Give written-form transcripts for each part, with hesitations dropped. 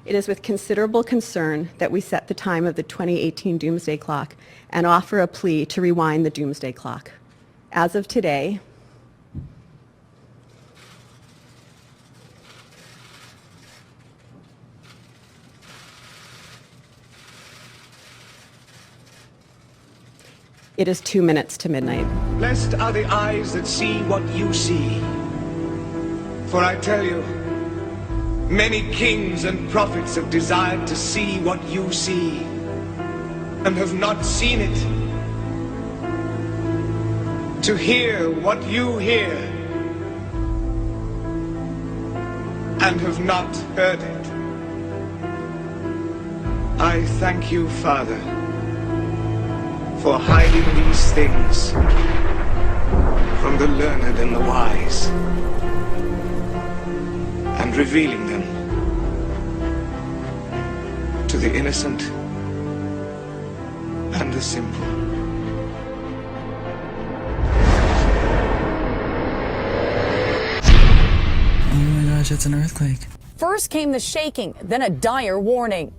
It is with considerable concern that we set the time of the 2018 Doomsday Clock and offer a plea to rewind the Doomsday Clock. As of today, it is 2 minutes to midnight. Blessed are the eyes that see what you see. For I tell you, many kings and prophets have desired to see what you see, and have not seen it. To hear what you hear, and have not heard it. I thank you, Father, for hiding these things from the learned and the wise, and revealing them to the innocent and the simple. Oh my gosh, it's an earthquake. First came the shaking, then a dire warning.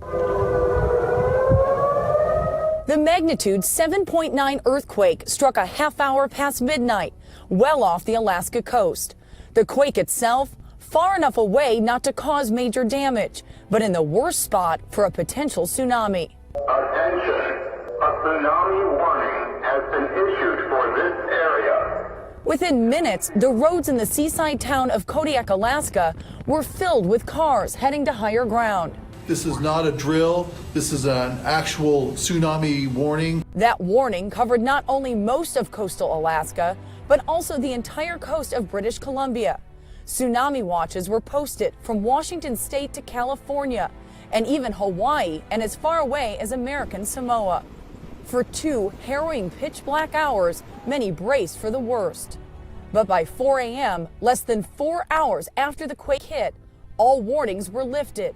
The magnitude 7.9 earthquake struck a half hour past midnight, well off the Alaska coast. The quake itself, far enough away not to cause major damage, but in the worst spot for a potential tsunami. Attention! A tsunami warning has been issued for this area. Within minutes, the roads in the seaside town of Kodiak, Alaska, were filled with cars heading to higher ground. This is not a drill. This is an actual tsunami warning. That warning covered not only most of coastal Alaska, but also the entire coast of British Columbia. Tsunami watches were posted from Washington state to California, and even Hawaii and as far away as American Samoa. For 2 harrowing pitch black hours, many braced for the worst. But by 4 a.m., less than 4 hours after the quake hit, all warnings were lifted.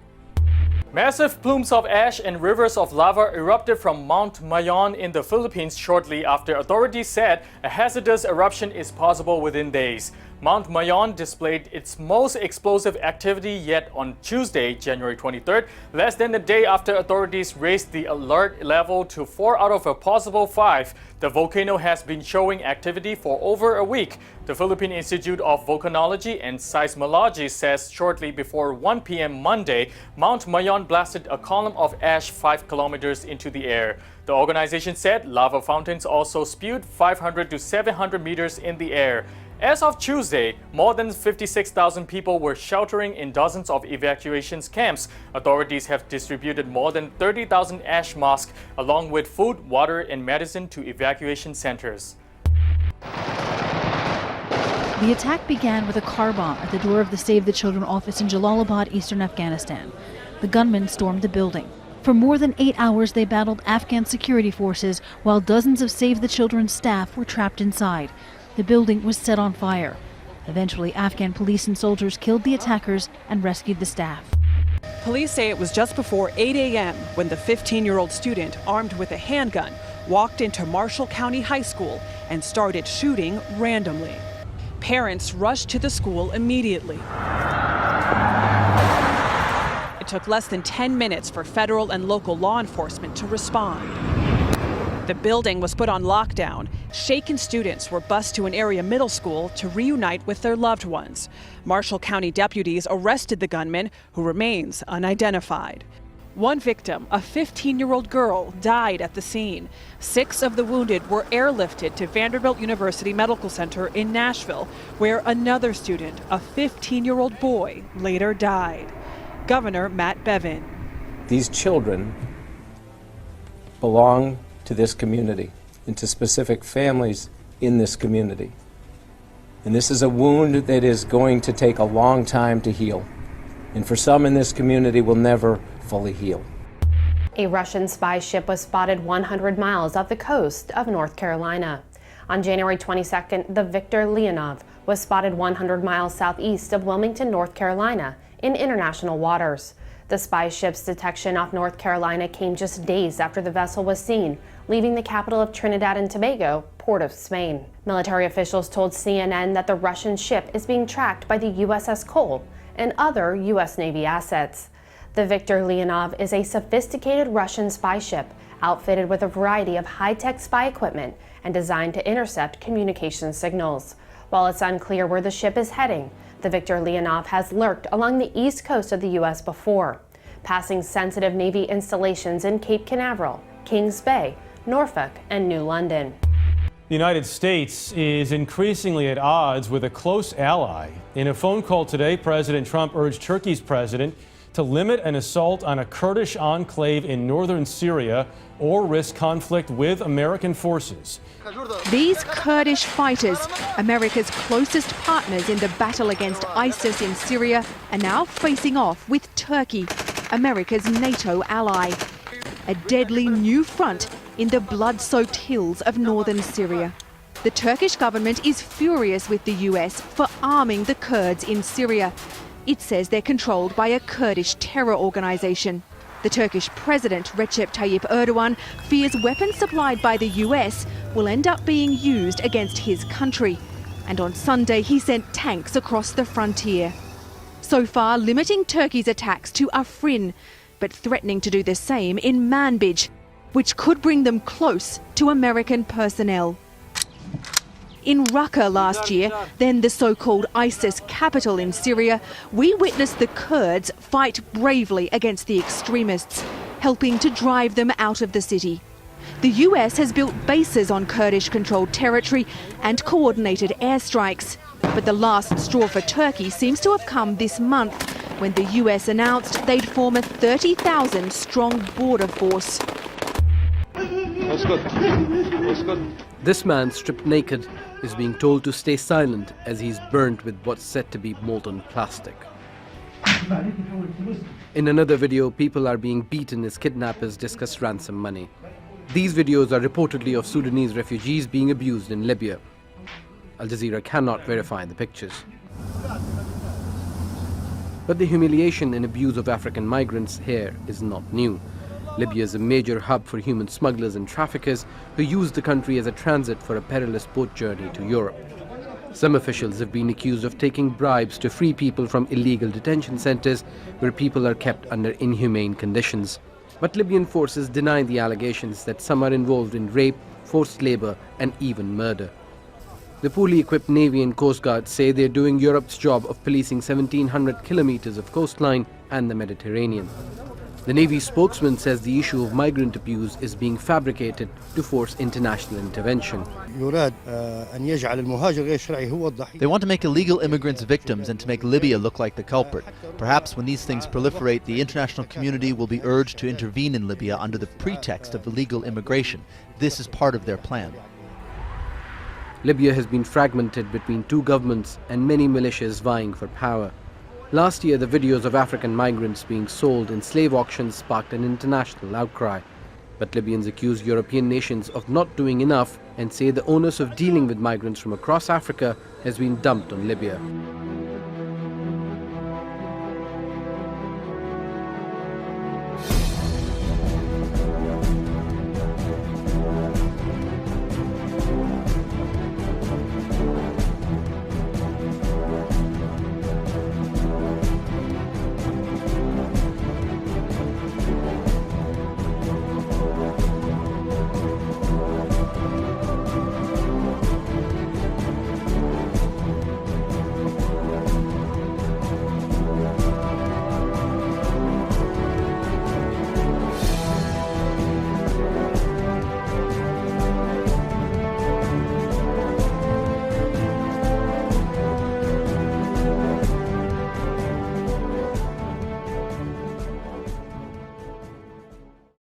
Massive plumes of ash and rivers of lava erupted from Mount Mayon in the Philippines shortly after authorities said a hazardous eruption is possible within days. Mount Mayon displayed its most explosive activity yet on Tuesday, January 23rd, less than a day after authorities raised the alert level to 4 out of a possible 5. The volcano has been showing activity for over a week. The Philippine Institute of Volcanology and Seismology says shortly before 1 p.m. Monday, Mount Mayon blasted a column of ash 5 kilometers into the air. The organization said lava fountains also spewed 500 to 700 meters in the air. As of Tuesday, more than 56,000 people were sheltering in dozens of evacuation camps. Authorities have distributed more than 30,000 ash masks, along with food, water, and medicine to evacuation centers. The attack began with a car bomb at the door of the Save the Children office in Jalalabad, eastern Afghanistan. The gunmen stormed the building. For more than 8 hours, they battled Afghan security forces, while dozens of Save the Children staff were trapped inside. The building was set on fire. Eventually, Afghan police and soldiers killed the attackers and rescued the staff. Police say it was just before 8 a.m. when the 15-year-old student, armed with a handgun, walked into Marshall County High School and started shooting randomly. Parents rushed to the school immediately. It took less than 10 minutes for federal and local law enforcement to respond. The building was put on lockdown. Shaken students were bused to an area middle school to reunite with their loved ones. Marshall County deputies arrested the gunman, who remains unidentified. One victim, a 15-year-old girl, died at the scene. 6 of the wounded were airlifted to Vanderbilt University Medical Center in Nashville, where another student, a 15-year-old boy, later died. Governor Matt Bevin. These children belong to this community and to specific families in this community. And this is a wound that is going to take a long time to heal. And for some in this community will never fully heal. A Russian spy ship was spotted 100 miles off the coast of North Carolina. On January 22nd, the Victor Leonov was spotted 100 miles southeast of Wilmington, North Carolina, in international waters. The spy ship's detection off North Carolina came just days after the vessel was seen, leaving the capital of Trinidad and Tobago, Port of Spain. Military officials told CNN that the Russian ship is being tracked by the USS Cole and other U.S. Navy assets. The Viktor Leonov is a sophisticated Russian spy ship outfitted with a variety of high-tech spy equipment and designed to intercept communication signals. While it's unclear where the ship is heading, the Viktor Leonov has lurked along the east coast of the U.S. before, passing sensitive Navy installations in Cape Canaveral, Kings Bay, Norfolk, and New London. The United States is increasingly at odds with a close ally. In a phone call today, President Trump urged Turkey's president to limit an assault on a Kurdish enclave in northern Syria or risk conflict with American forces. These Kurdish fighters, America's closest partners in the battle against ISIS in Syria, are now facing off with Turkey, America's NATO ally. A deadly new front in the blood-soaked hills of northern Syria. The Turkish government is furious with the US for arming the Kurds in Syria. It says they're controlled by a Kurdish terror organization. The Turkish president, Recep Tayyip Erdogan, fears weapons supplied by the US will end up being used against his country. And on Sunday, he sent tanks across the frontier. So far, limiting Turkey's attacks to Afrin, but threatening to do the same in Manbij, which could bring them close to American personnel. In Raqqa last year, then the so-called ISIS capital in Syria, we witnessed the Kurds fight bravely against the extremists, helping to drive them out of the city. The US has built bases on Kurdish-controlled territory and coordinated airstrikes. But the last straw for Turkey seems to have come this month, when the US announced they'd form a 30,000-strong border force. This man, stripped naked, is being told to stay silent as he's burnt with what's said to be molten plastic. In another video, people are being beaten as kidnappers discuss ransom money. These videos are reportedly of Sudanese refugees being abused in Libya. Al Jazeera cannot verify the pictures. But the humiliation and abuse of African migrants here is not new. Libya is a major hub for human smugglers and traffickers who use the country as a transit for a perilous boat journey to Europe. Some officials have been accused of taking bribes to free people from illegal detention centers where people are kept under inhumane conditions. But Libyan forces deny the allegations that some are involved in rape, forced labor, and even murder. The poorly equipped Navy and Coast Guard say they're doing Europe's job of policing 1,700 kilometers of coastline and the Mediterranean. The Navy spokesman says the issue of migrant abuse is being fabricated to force international intervention. They want to make illegal immigrants victims and to make Libya look like the culprit. Perhaps when these things proliferate, the international community will be urged to intervene in Libya under the pretext of illegal immigration. This is part of their plan. Libya has been fragmented between two governments and many militias vying for power. Last year, the videos of African migrants being sold in slave auctions sparked an international outcry. But Libyans accuse European nations of not doing enough and say the onus of dealing with migrants from across Africa has been dumped on Libya.